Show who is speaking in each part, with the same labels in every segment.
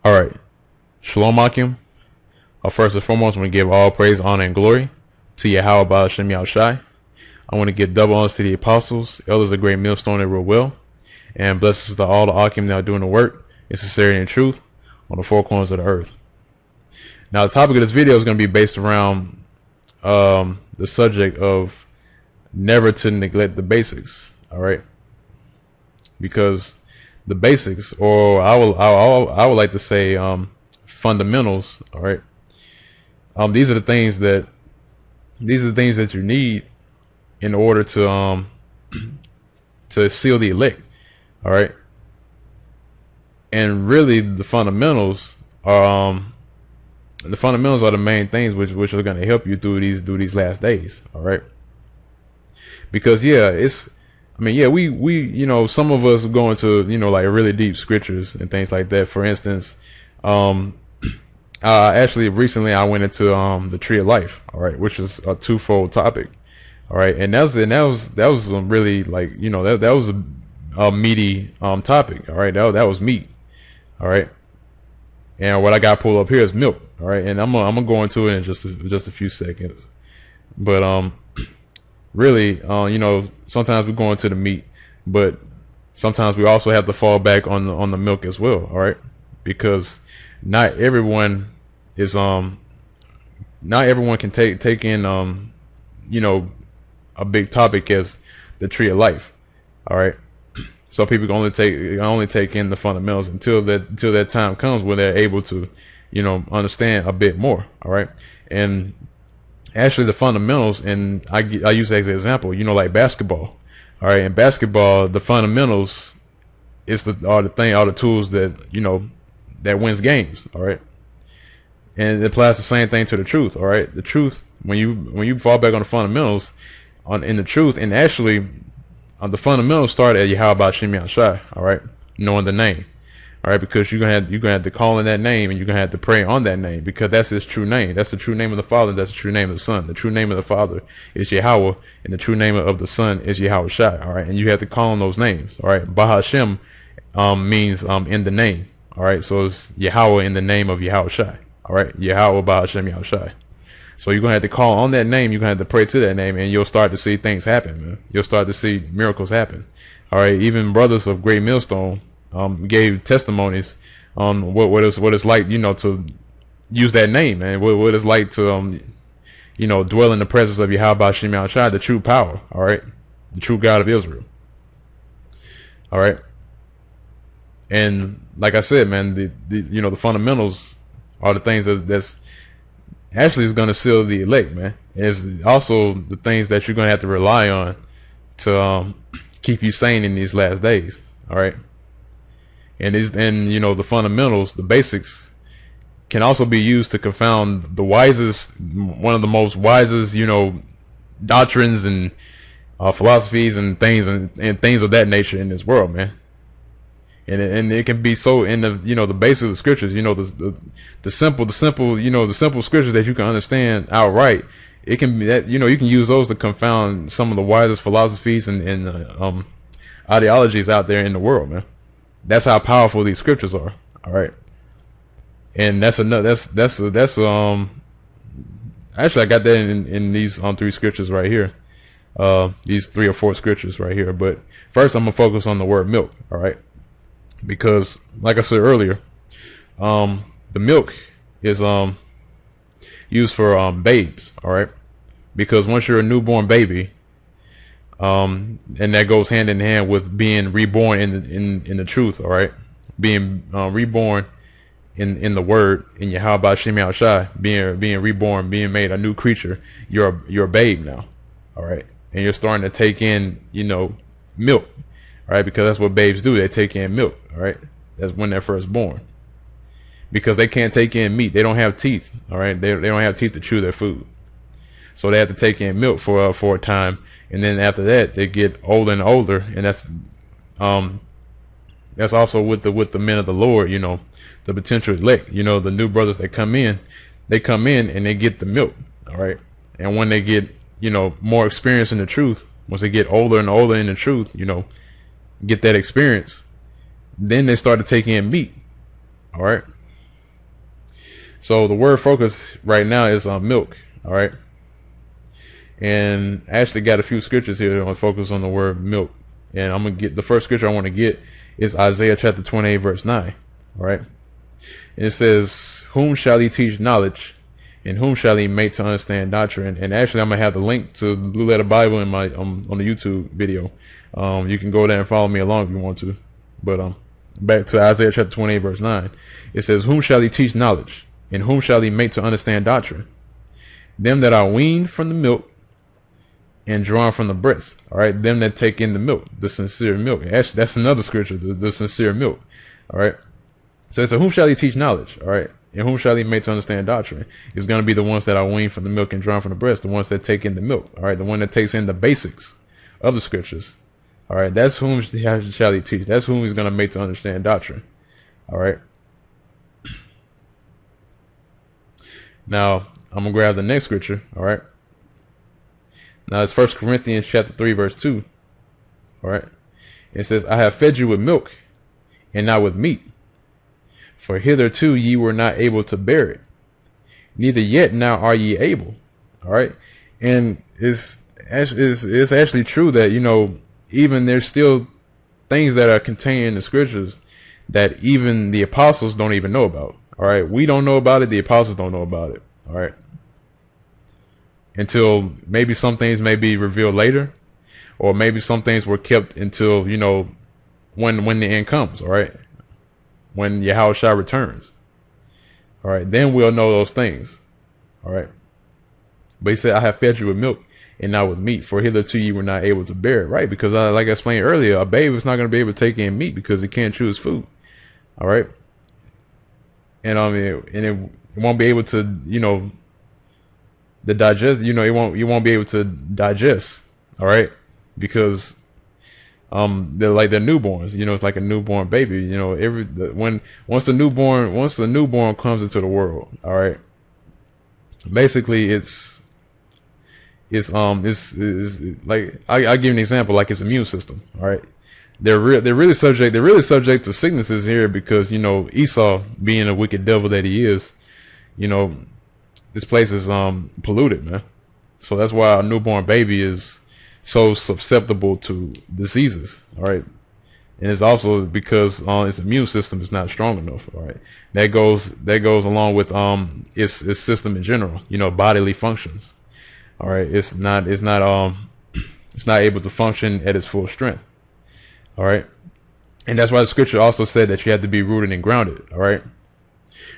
Speaker 1: All right. Shalom Akim. First and foremost, I want to give all praise, honor, and glory to Yahweh Ba'ashem Yahushai. I want to give double honor to the apostles, elders of great millstone that rule well, and blessings to all the Akim that are doing the work in sincerity and truth on the four corners of the earth. Now, the topic of this video is going to be based around the subject of never to neglect the basics. All right, because the basics, or I would like to say fundamentals. All right, these are the things that you need in order to seal the elect. All right, and really the fundamentals are the main things which are going to help you through these last days. All right, because we some of us go into like really deep scriptures and things like that. For instance, actually recently I went into the tree of life. All right, which is a twofold topic. All right, and that was some really, like, that was a meaty topic. All right, that was meat. All right, and what I got pulled up here is milk. All right, and I'm gonna go into it in just a few seconds. But really, sometimes we go into the meat, but sometimes we also have to fall back on the milk as well. All right, because not everyone can take in a big topic as the tree of life. All right, so people can only take in the fundamentals until that time comes when they're able to understand a bit more. All right, and actually the fundamentals, and I use that as an example, like basketball. All right, in basketball, the fundamentals are the tools that that wins games. All right, and it applies the same thing to the truth. All right, the truth, when you fall back on the fundamentals in the truth, and actually the fundamentals start at Yahweh Ba'ashem Yahushai. All right, knowing the name. All right, because you're gonna have to call in that name, and you're gonna have to pray on that name, because that's his true name. That's the true name of the Father. That's the true name of the Son. The true name of the Father is Yahweh, and the true name of the Son is Yahushai. All right, and you have to call on those names. All right, Bahashem means in the name. All right, so it's Yahweh in the name of Yahushai. All right, Yahweh Bahashem Yahushai. So you're gonna have to call on that name. You're gonna have to pray to that name, and you'll start to see things happen, man. You'll start to see miracles happen. All right, even brothers of Great Millstone gave testimonies on what it's like, to use that name, and what it's like to dwell in the presence of Yahweh Ba'ashem Yahushai, the true power. All right, the true God of Israel. All right, and like I said, man, the fundamentals are the things that's actually is going to seal the elect, man. It's also the things that you're going to have to rely on to keep you sane in these last days. All right, and the fundamentals, the basics, can also be used to confound one of the most wisest doctrines and philosophies and things of that nature in this world, man. And it can be so in the basics of the scriptures, the simple scriptures that you can understand outright. It can be that you can use those to confound some of the wisest philosophies and ideologies out there in the world, man. That's how powerful these scriptures are. All right, and actually I got that in these three scriptures right here, these 3 or 4 scriptures right here. But first, I'm gonna focus on the word milk. All right. Because, like I said earlier, the milk is used for babes. All right, because once you're a newborn baby, and that goes hand in hand with being reborn in the truth. All right, being reborn in the Word, in Yahweh Ba'ashem Yahushai, being reborn, being made a new creature. You're a babe now. All right, and you're starting to take in milk. All right, because that's what babes do. They take in milk. All right, that's when they're first born, because they can't take in meat. They don't have teeth. All right, they don't have teeth to chew their food, so they have to take in milk for a time, and then after that they get older and older, and that's also with the men of the Lord. The potential elect. The new brothers that come in, and they get the milk. All right, and when they get more experience in the truth, once they get older and older in the truth, get that experience, then they start to take in meat. All right, So the word focus right now is on milk. All right. And I actually got a few scriptures here that want to focus on the word milk. And I'm going to get the first scripture I want to get is Isaiah chapter 28, verse 9. All right. And it says, whom shall he teach knowledge, and whom shall he make to understand doctrine? And actually, I'm going to have the link to the Blue Letter Bible in my on the YouTube video. You can go there and follow me along if you want to. But back to Isaiah chapter 28, verse 9. It says, whom shall he teach knowledge, and whom shall he make to understand doctrine? Them that are weaned from the milk and drawn from the breast. All right, them that take in the milk, the sincere milk. Actually, that's another scripture, the sincere milk. All right. So whom shall he teach knowledge? All right. And whom shall he make to understand doctrine? It's going to be the ones that are weaned from the milk and drawn from the breast, the ones that take in the milk. All right. The one that takes in the basics of the scriptures. All right. That's whom shall he teach. That's whom he's going to make to understand doctrine. All right. Now, I'm going to grab the next scripture. All right. Now, it's 1 Corinthians chapter 3, verse 2. All right. It says, I have fed you with milk and not with meat. For hitherto ye were not able to bear it, neither yet now are ye able. All right. And it's actually true that, you know, even there's still things that are contained in the scriptures that even the apostles don't even know about. All right. We don't know about it. The apostles don't know about it. All right. Until maybe some things may be revealed later, or maybe some things were kept until, you know, when the end comes. All right. When Yahushua returns. All right. Then we'll know those things. All right. But he said, I have fed you with milk and not with meat, for hitherto you were not able to bear it. Right. Because like I explained earlier, a babe is not going to be able to take in meat because it can't chew his food. All right. And it won't be able to, you know, the digest, you know, you won't be able to digest. All right. Because they're like they're newborns, you know, it's like a newborn baby, you know, once the newborn comes into the world. All right. Basically it's like I give you an example, like its immune system. All right. They're really subject to sicknesses here because, you know, Esau, being a wicked devil that he is, you know, this place is polluted, man. So that's why a newborn baby is so susceptible to diseases. All right. And it's also because its immune system is not strong enough. All right. That goes along with its system in general, you know, bodily functions. All right. It's not able to function at its full strength. All right. And that's why the scripture also said that you had to be rooted and grounded. All right.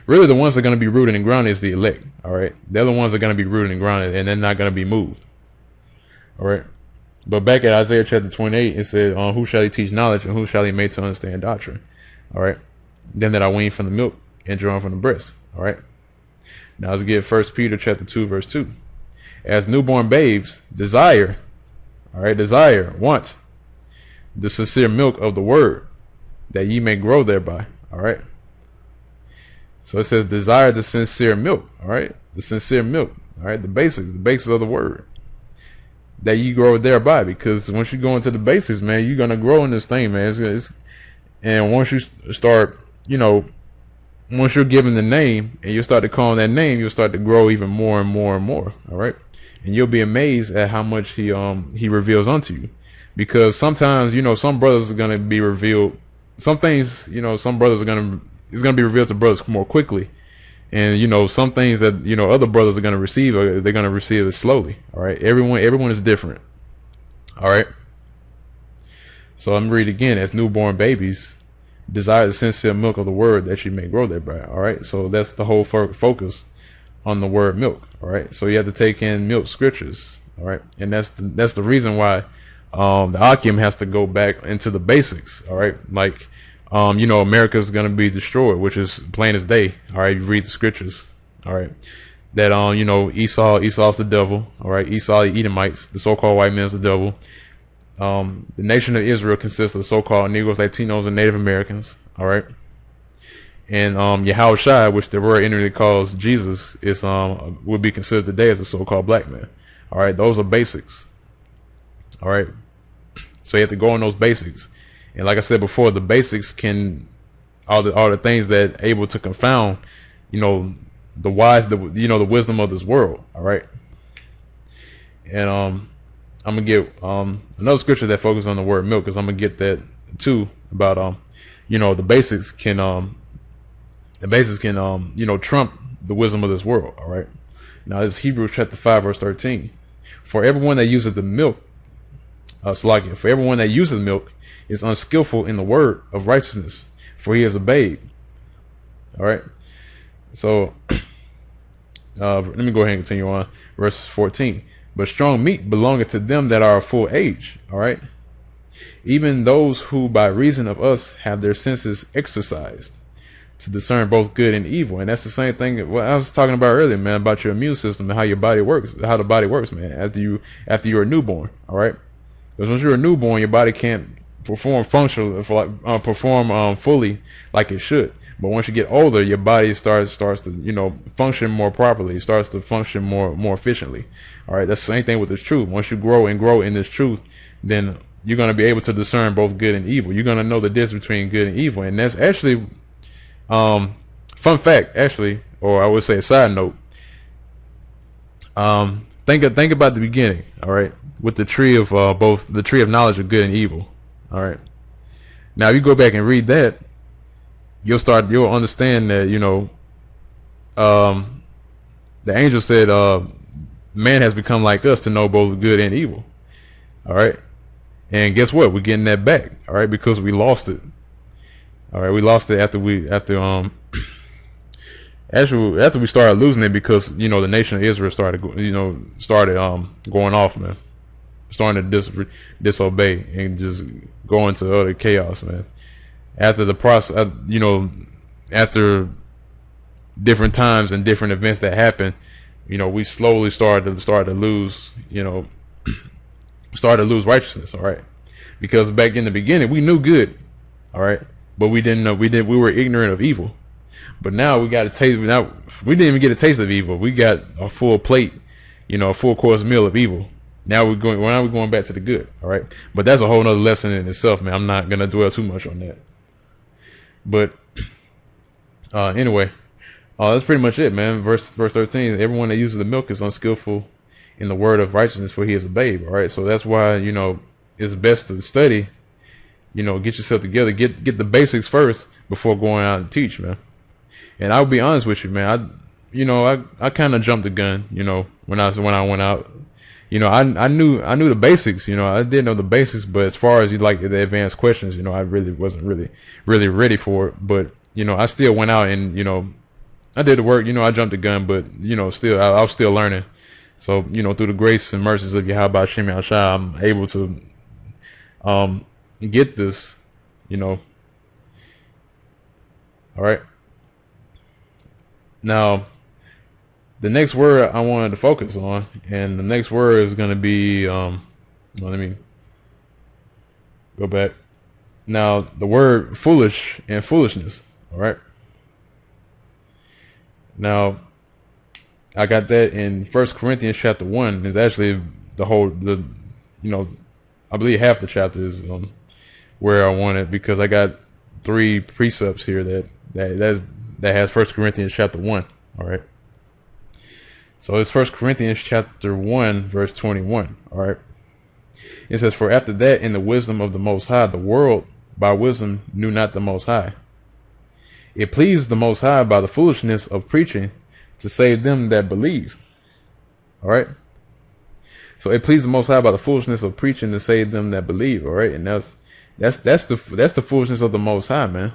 Speaker 1: Really, the ones that are going to be rooted and grounded is the elect. All right. They're the ones that are going to be rooted and grounded, and they're not going to be moved. All right. But back at Isaiah chapter 28, it said, who shall he teach knowledge, and who shall he make to understand doctrine? All right. Them that are weaned from the milk and drawn from the breast. All right. Now let's get 1 Peter chapter 2, verse 2. As newborn babes desire, all right, want the sincere milk of the word, that ye may grow thereby. All right. So it says, desire the sincere milk. All right. The sincere milk. All right. The basics of the word, that you grow thereby. Because once you go into the basics, man, you're going to grow in this thing, man. And once you start, you know, once you're given the name and you start to call on that name, you'll start to grow even more and more and more. All right. And you'll be amazed at how much he reveals unto you. Because sometimes, you know, some brothers are going to be revealed. Some things, you know, some brothers it's going to be revealed to brothers more quickly. And, you know, some things that, you know, other brothers are going to receive, they're going to receive it slowly. All right. Everyone is different. All right. So I'm read again. As newborn babies desire the sincere milk of the word, that you may grow thereby. All right. So that's the whole focus on the word milk. All right. So you have to take in milk scriptures. All right. And that's the reason why the Akim has to go back into the basics. All right. Like, you know, America's going to be destroyed, which is plain as day. All right. You read the scriptures. All right. That, you know, Esau's the devil. All right. Esau, the Edomites, the so-called white man's the devil. The nation of Israel consists of the so-called Negroes, Latinos, and Native Americans. All right. And, Yahushua, which the word inwardly calls Jesus, is, would be considered today as a so-called black man. All right. Those are basics. All right. So you have to go on those basics. And like I said before, the basics can, all the things that able to confound, you know, the wise, the the wisdom of this world. All right, and I'm gonna get another scripture that focuses on the word milk, because I'm gonna get that too about the basics can trump the wisdom of this world. All right, now this is Hebrews chapter 5 verse 13. For everyone that uses the milk, for everyone that uses milk is unskillful in the word of righteousness, for he is a babe. All right, so let me go ahead and continue on. Verse 14. But strong meat belongeth to them that are of full age. All right, even those who by reason of us have their senses exercised to discern both good and evil. And that's the same thing what I was talking about earlier, man, about your immune system and how your body works, how the body works, man, after you're a newborn. All right, because once you're a newborn, your body can't perform fully like it should. But once you get older, your body starts to function more properly. It starts to function more efficiently. All right, that's the same thing with this truth. Once you grow in this truth, then you're going to be able to discern both good and evil. You're going to know the difference between good and evil. And that's actually fun fact, actually, or I would say a side note. Think about the beginning. All right, with the tree of both the tree of knowledge of good and evil. All right, now you go back and read that, you'll understand that the angel said man has become like us to know both good and evil. All right, and guess what, we're getting that back. All right, because we lost it. All right, we lost it after we started losing it, because the nation of Israel started going off, man, starting to disobey and just go into utter chaos, man. After the process, after different times and different events that happened, we slowly started to lose righteousness. All right, because back in the beginning we knew good. All right, but we didn't know, we were ignorant of evil. But now we got a taste. Now we didn't even get a taste of evil. We got a full plate, a full course meal of evil. Now we're going back to the good. All right, but that's a whole nother lesson in itself, man. I'm not gonna dwell too much on that. But anyway, that's pretty much it, man. Verse 13. Everyone that uses the milk is unskillful in the word of righteousness, for he is a babe. All right, so that's why it's best to study. Get yourself together, get the basics first before going out and teach, man. And I'll be honest with you, man. I kind of jumped the gun, when I went out. I knew the basics, I did know the basics, but as far as the advanced questions, I really wasn't really ready for it. But I still went out and I did the work. I jumped the gun, but still I was still learning. So through the grace and mercies of Yahweh Shem Yahshua, I'm able to get this. All right. Now, the next word I wanted to focus on, and the next word is going to be, let me go back. Now, the word foolish and foolishness. All right. Now, I got that in 1 Corinthians chapter 1. It's actually I believe half the chapter is where I want it, because I got 3 precepts here that has 1 Corinthians chapter 1. All right. So it's 1 Corinthians chapter 1 verse 21. All right. It says, for after that, in the wisdom of the Most High, the world by wisdom knew not the Most High. It pleased the Most High by the foolishness of preaching to save them that believe. All right. So it pleased the Most High by the foolishness of preaching to save them that believe. All right. And that's the foolishness of the Most High, man.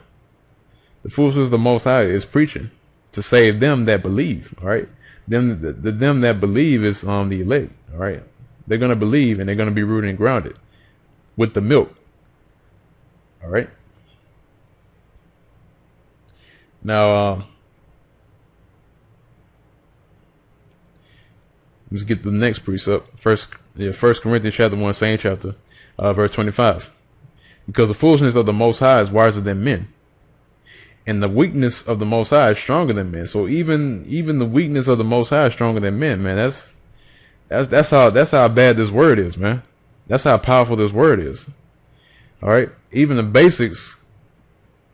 Speaker 1: The foolishness of the Most High is preaching to save them that believe. All right. Them that believe is the elect. All right. They're going to believe, and they're going to be rooted and grounded with the milk. All right. Now, let's get the next precept. First Corinthians chapter 1, same chapter, verse 25. Because the foolishness of the Most High is wiser than men, and the weakness of the Most High is stronger than men. So even the weakness of the Most High is stronger than men, man. That's how bad this word is, man. That's how powerful this word is. All right. Even the basics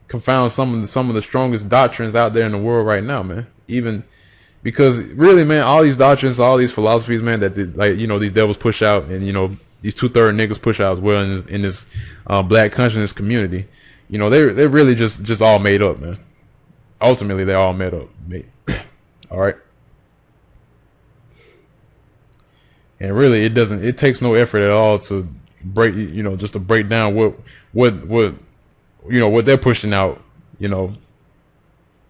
Speaker 1: confound some of the strongest doctrines out there in the world right now, man. Even Because really, man, all these doctrines, all these philosophies, man, that like these devils push out, and these 2/3 niggas push out as well in this black consciousness community. They're really just all made up, man. Ultimately, they're all made up. All right. And really, it takes no effort at all to break, just to break down what they're pushing out,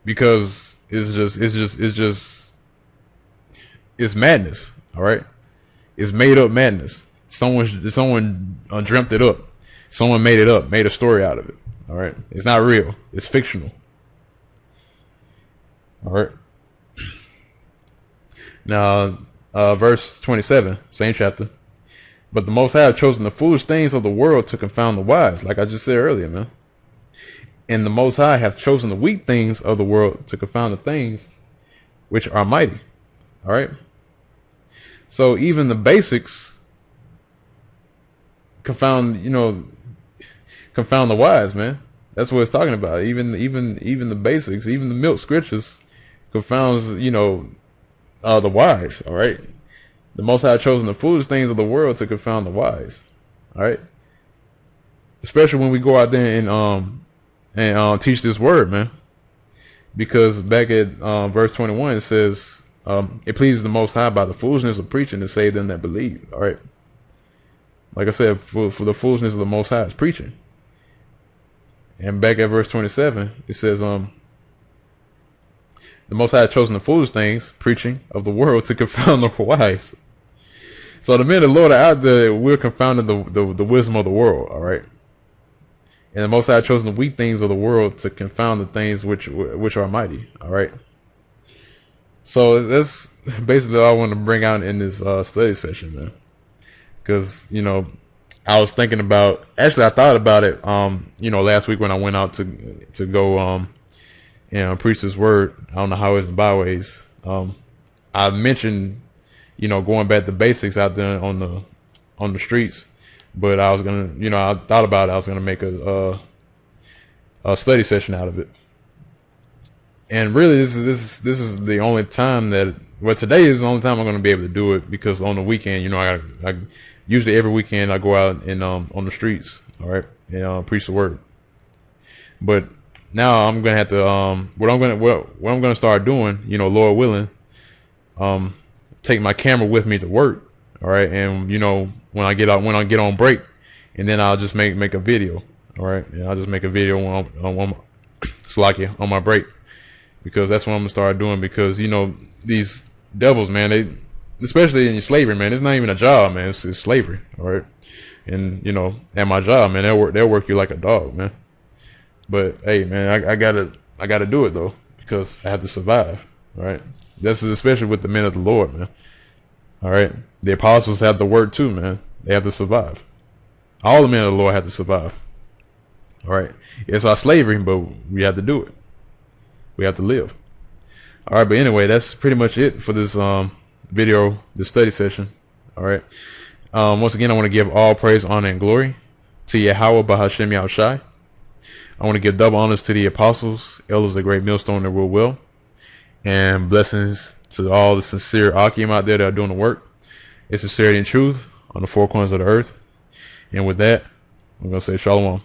Speaker 1: because it's madness. All right. It's made up madness. Someone dreamt it up. Someone made it up, made a story out of it. All right. It's not real. It's fictional. All right. Now, verse 27, same chapter. But the Most High have chosen the foolish things of the world to confound the wise, like I just said earlier, man. And the Most High have chosen the weak things of the world to confound the things which are mighty. All right. So even the basics confound the wise, man. That's what it's talking about. Even the basics, even the milk scriptures confounds, the wise. All right. The Most High have chosen the foolish things of the world to confound the wise. All right. Especially when we go out there and teach this word, man. Because back at verse 21, it says, it pleases the Most High by the foolishness of preaching to save them that believe. All right. Like I said, for the foolishness of the Most High is preaching. And back at verse 27, it says, the Most High has chosen the foolish things, preaching, of the world to confound the wise. So the men of the Lord are out there, we're confounding the wisdom of the world, all right? And the Most High has chosen the weak things of the world to confound the things which are mighty, all right? So that's basically all I want to bring out in this study session, man. Because, I was thinking about, actually I thought about it, last week when I went out to go, preach this word on the highways and byways. I mentioned, going back to basics out there on the streets, but I was gonna, I thought about it. I was gonna make a study session out of it. And really, this is the only time today is the only time I'm gonna be able to do it, because on the weekend, I usually every weekend I go out and on the streets, all right, and preach the word. But now I'm gonna have to what I'm gonna start doing, Lord willing, take my camera with me to work, all right, and when I get on break, and then I'll just make a video, all right, and I'll just make a video on my break, because that's what I'm gonna start doing. Because these devils, man, they, especially in slavery, man, it's not even a job, man, it's slavery, all right. And at my job, man, they'll work you like a dog, man. But hey, man, I gotta do it though, because I have to survive. All right. This is especially with the men of the Lord, man. All right. The apostles have to work too, man. They have to survive. All the men of the Lord have to survive. All right. It's our slavery, but we have to do it. We have to live. All right. But anyway, that's pretty much it for this video, this study session. All right. Once again, I want to give all praise, honor, and glory to Yahweh Bahashem Yahushai. I want to give double honors to the apostles, elders of Great Millstone that rule well, and blessings to all the sincere Akim out there that are doing the work. It's sincerity and truth on the four corners of the earth. And with that, I'm going to say Shalom.